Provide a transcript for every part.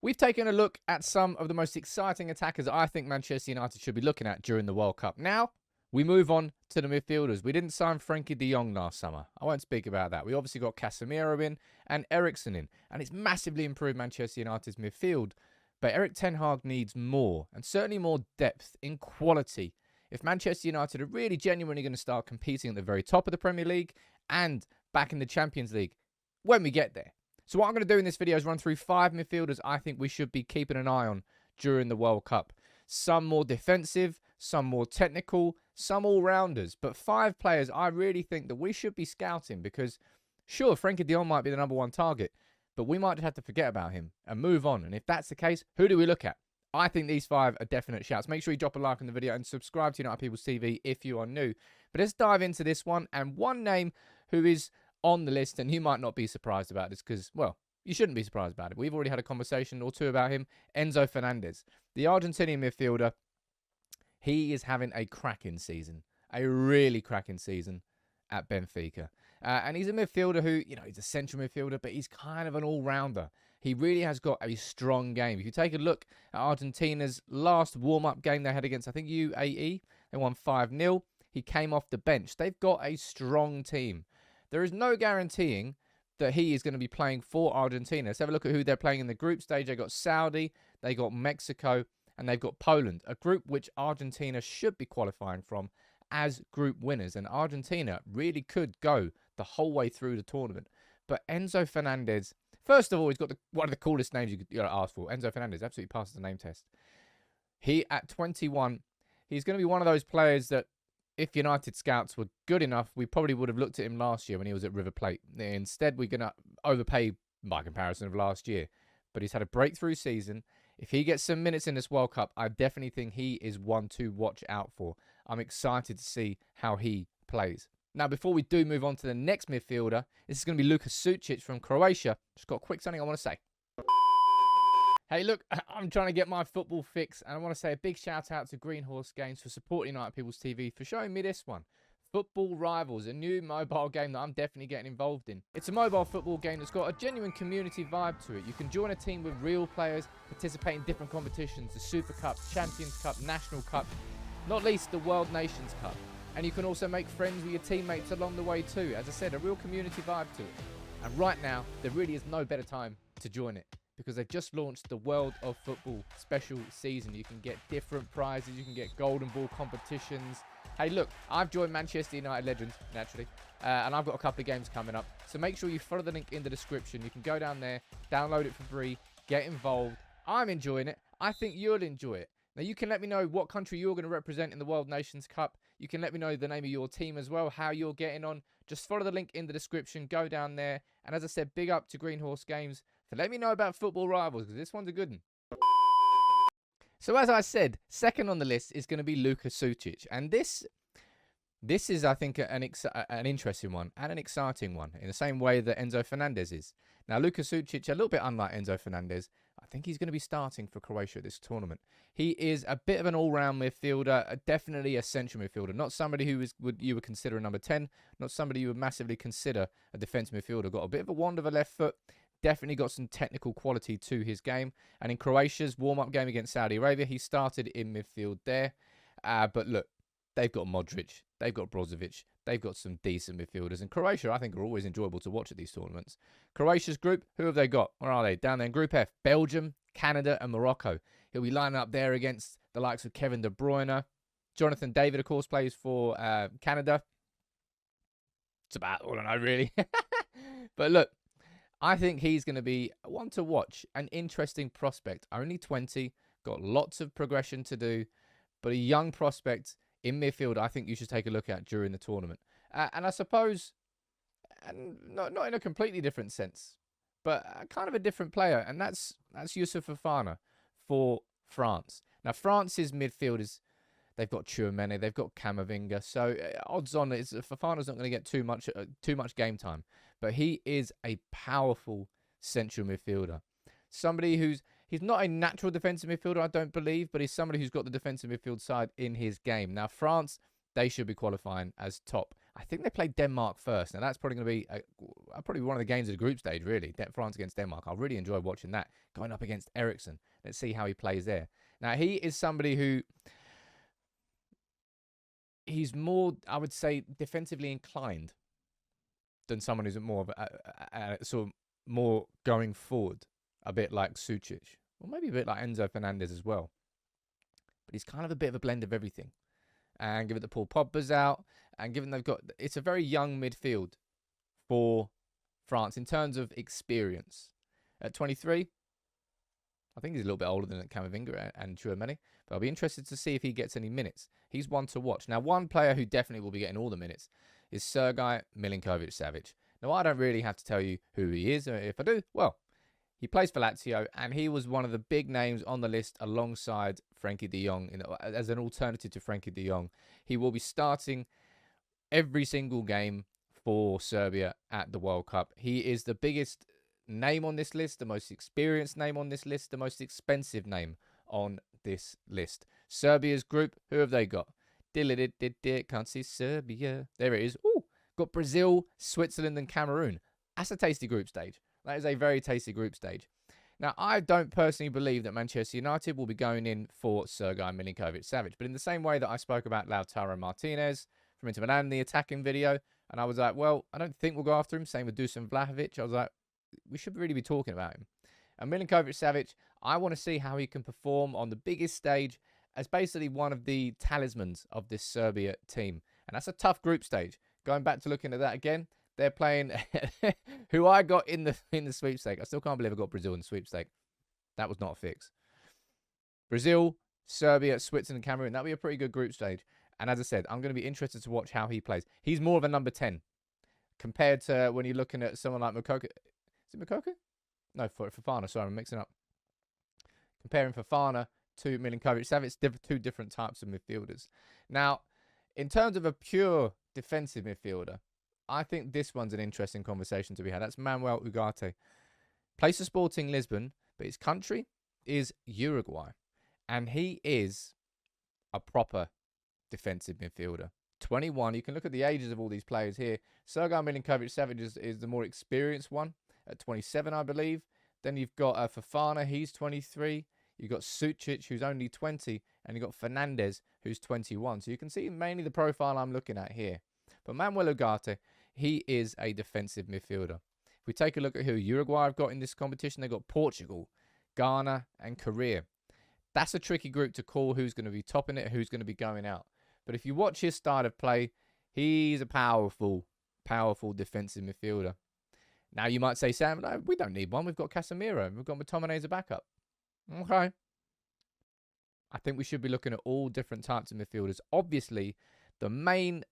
We've taken a look at some of the most exciting attackers I think Manchester United should be looking at during the World Cup. Now, we move on to the midfielders. We didn't sign Frenkie de Jong last summer. I won't speak about that. We obviously got Casemiro in and Eriksen in, and it's massively improved Manchester United's midfield. But Erik Ten Hag needs more, and certainly more depth in quality. If Manchester United are really genuinely going to start competing at the very top of the Premier League and back in the Champions League when we get there. So what I'm going to do in this video is run through 5 midfielders I think we should be keeping an eye on during the World Cup. Some more defensive, some more technical, some all-rounders. But 5 players I really think that we should be scouting because, sure, Frenkie de Jong might be the #1 target, but we might just have to forget about him and move on. And if that's the case, who do we look at? I think these 5 are definite shouts. Make sure you drop a like on the video and subscribe to United People's TV if you are new. But let's dive into this one. And one name who is on the list, and you might not be surprised about this because, well, you shouldn't be surprised about it. We've already had a conversation or two about him. Enzo Fernandez, the Argentinian midfielder. He is having a cracking season, a really cracking season at Benfica. And he's a midfielder who, he's a central midfielder, but he's kind of an all-rounder. He really has got a strong game. If you take a look at Argentina's last warm-up game they had against, I think, UAE, they won 5-0. He came off the bench. They've got a strong team. There is no guaranteeing that he is going to be playing for Argentina. Let's have a look at who they're playing in the group stage. They got Saudi, they got Mexico, and they've got Poland, a group which Argentina should be qualifying from as group winners. And Argentina really could go the whole way through the tournament. But Enzo Fernandez, first of all, he's got one of the coolest names you could ask for. Enzo Fernandez absolutely passes the name test. He, at 21, he's going to be one of those players that, if United scouts were good enough, we probably would have looked at him last year when he was at River Plate. Instead, we're going to overpay by comparison of last year. But he's had a breakthrough season. If he gets some minutes in this World Cup, I definitely think he is one to watch out for. I'm excited to see how he plays. Now, before we do move on to the next midfielder, this is going to be Luka Sucic from Croatia. Just got a quick something I want to say. Hey, look, I'm trying to get my football fix, and I want to say a big shout out to Green Horse Games for supporting United People's TV for showing me this one. Football Rivals, a new mobile game that I'm definitely getting involved in. It's a mobile football game that's got a genuine community vibe to it. You can join a team with real players, participate in different competitions, the Super Cup, Champions Cup, National Cup, not least the World Nations Cup. And you can also make friends with your teammates along the way too. As I said, a real community vibe to it. And right now, there really is no better time to join it, because they've just launched the World of Football special season. You can get different prizes, you can get golden ball competitions. Hey, look, I've joined Manchester United Legends, naturally, and I've got a couple of games coming up. So make sure you follow the link in the description. You can go down there, download it for free, get involved. I'm enjoying it. I think you'll enjoy it. Now, you can let me know what country you're going to represent in the World Nations Cup. You can let me know the name of your team as well, how you're getting on. Just follow the link in the description, go down there. And as I said, big up to Green Horse Games for letting me know about Football Rivals, because this one's a good one. So as I said, second on the list is going to be Luka Sucic. And this is, I think, an interesting one and an exciting one in the same way that Enzo Fernandez is. Now, Luka Sucic, a little bit unlike Enzo Fernandez, I think he's going to be starting for Croatia at this tournament. He is a bit of an all-round midfielder, definitely a central midfielder. Not somebody who you would consider a number 10, not somebody you would massively consider a defensive midfielder. Got a bit of a wand of a left foot, definitely got some technical quality to his game. And in Croatia's warm-up game against Saudi Arabia, he started in midfield there. But look, they've got Modric, they've got Brozovic, they've got some decent midfielders. And Croatia, I think, are always enjoyable to watch at these tournaments. Croatia's group, who have they got? Where are they? Down there in Group F, Belgium, Canada, and Morocco. He'll be lining up there against the likes of Kevin De Bruyne. Jonathan David, of course, plays for Canada. It's about all I know, really. But look, I think he's going to be one to watch, an interesting prospect. Only 20, got lots of progression to do, but a young prospect in midfield I think you should take a look at during the tournament. And I suppose, not in a completely different sense, but kind of a different player, and that's Youssouf Fofana for France. Now, France's midfielders, they've got Tchouameni, they've got Camavinga, so odds on is Fofana's not going to get too much game time, but he is a powerful central midfielder. Somebody he's not a natural defensive midfielder, I don't believe, but he's somebody who's got the defensive midfield side in his game. Now, France, they should be qualifying as top. I think they played Denmark first. Now, that's probably going to be probably one of the games of the group stage, really. France against Denmark. I really enjoy watching that. Going up against Eriksen. Let's see how he plays there. Now, he is somebody who... he's more, I would say, defensively inclined than someone who's more of a sort of more going forward. A bit like Sucic. Or maybe a bit like Enzo Fernandez as well. But he's kind of a bit of a blend of everything. And given that Paul Pogba's out, and given they've got... it's a very young midfield for France in terms of experience. At 23, I think he's a little bit older than Camavinga and Tchouaméni, but I'll be interested to see if he gets any minutes. He's one to watch. Now, one player who definitely will be getting all the minutes is Sergej Milinkovic-Savic. Now, I don't really have to tell you who he is. If I do, well, he plays for Lazio, and he was one of the big names on the list alongside Frenkie de Jong as an alternative to Frenkie de Jong. He will be starting every single game for Serbia at the World Cup. He is the biggest name on this list, the most experienced name on this list, the most expensive name on this list. Serbia's group, who have they got? Can't see Serbia. There it is. Ooh, got Brazil, Switzerland, and Cameroon. That's a tasty group stage. That is a very tasty group stage. Now, I don't personally believe that Manchester United will be going in for Sergej Milinkovic-Savic, but in the same way that I spoke about Lautaro Martinez from Inter Milan in the attacking video, and I was like, well, I don't think we'll go after him. Same with Dusan Vlahovic. I was like, we should really be talking about him. And Milinkovic-Savic, I want to see how he can perform on the biggest stage as basically one of the talismans of this Serbia team. And that's a tough group stage. Going back to looking at that again, they're playing who I got in the sweepstake. I still can't believe I got Brazil in the sweepstake. That was not a fix. Brazil, Serbia, Switzerland, Cameroon. That'll be a pretty good group stage. And as I said, I'm going to be interested to watch how he plays. He's more of a number 10 compared to when you're looking at someone like Moukoko. Is it Moukoko? No, Fofana. Sorry, I'm mixing up. Comparing Fofana to Milinkovic-Savic, two different types of midfielders. Now, in terms of a pure defensive midfielder, I think this one's an interesting conversation to be had. That's Manuel Ugarte. Plays for Sporting Lisbon, but his country is Uruguay. And he is a proper defensive midfielder. 21. You can look at the ages of all these players here. Sergej Milinkovic-Savic is the more experienced one at 27, I believe. Then you've got Fofana. He's 23. You've got Sucic, who's only 20. And you've got Fernandez, who's 21. So you can see mainly the profile I'm looking at here. But Manuel Ugarte, he is a defensive midfielder. If we take a look at who Uruguay have got in this competition, they've got Portugal, Ghana, and Korea. That's a tricky group to call who's going to be topping it, who's going to be going out. But if you watch his style of play, he's a powerful defensive midfielder. Now, you might say, Sam, no, we don't need one. We've got Casemiro. We've got McTominay as a backup. Okay. I think we should be looking at all different types of midfielders. Obviously, the main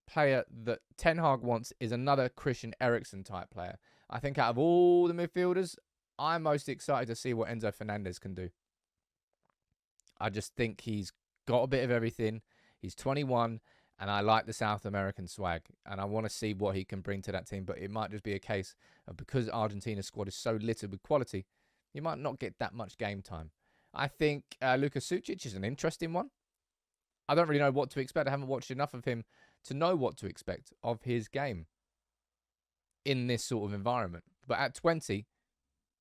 player that Ten Hag wants is another Christian Eriksen type player. I think out of all the midfielders, I'm most excited to see what Enzo Fernandez can do. I just think he's got a bit of everything. He's 21, and I like the South American swag, and I want to see what he can bring to that team. But it might just be a case of because Argentina's squad is so littered with quality, he might not get that much game time. I think Luka Sucic is an interesting one. I don't really know what to expect. I haven't watched enough of him to know what to expect of his game in this sort of environment. But at 20,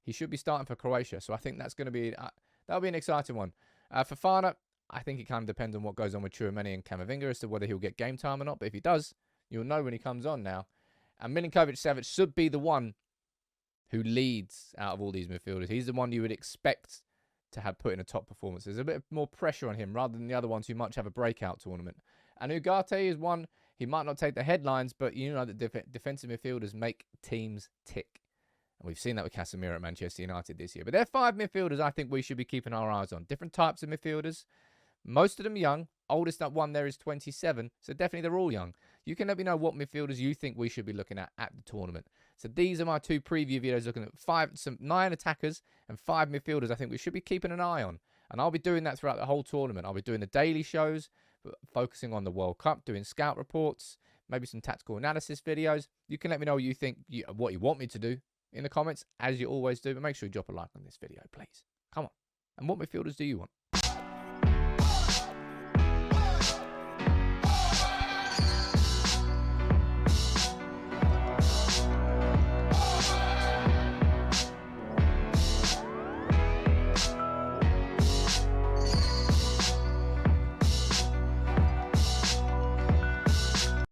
he should be starting for Croatia. So I think that's going to be that'll be an exciting one. Fofana, I think it kind of depends on what goes on with Tchouaméni and Camavinga as to whether he'll get game time or not. But if he does, you'll know when he comes on now. And Milinkovic-Savic should be the one who leads out of all these midfielders. He's the one you would expect to have put in a top performance. There's a bit more pressure on him rather than the other ones who might have a breakout tournament. And Ugarte is one, he might not take the headlines, but you know that defensive midfielders make teams tick. And we've seen that with Casemiro at Manchester United this year. But there are 5 midfielders I think we should be keeping our eyes on. Different types of midfielders. Most of them young. Oldest one there is 27. So definitely they're all young. You can let me know what midfielders you think we should be looking at the tournament. So these are my 2 preview videos looking at 9 attackers and 5 midfielders I think we should be keeping an eye on. And I'll be doing that throughout the whole tournament. I'll be doing the daily shows, focusing on the World Cup, doing scout reports, maybe some tactical analysis videos. You can let me know what you think, what you want me to do in the comments, as you always do. But make sure you drop a like on this video, please. Come on. And what midfielders do you want?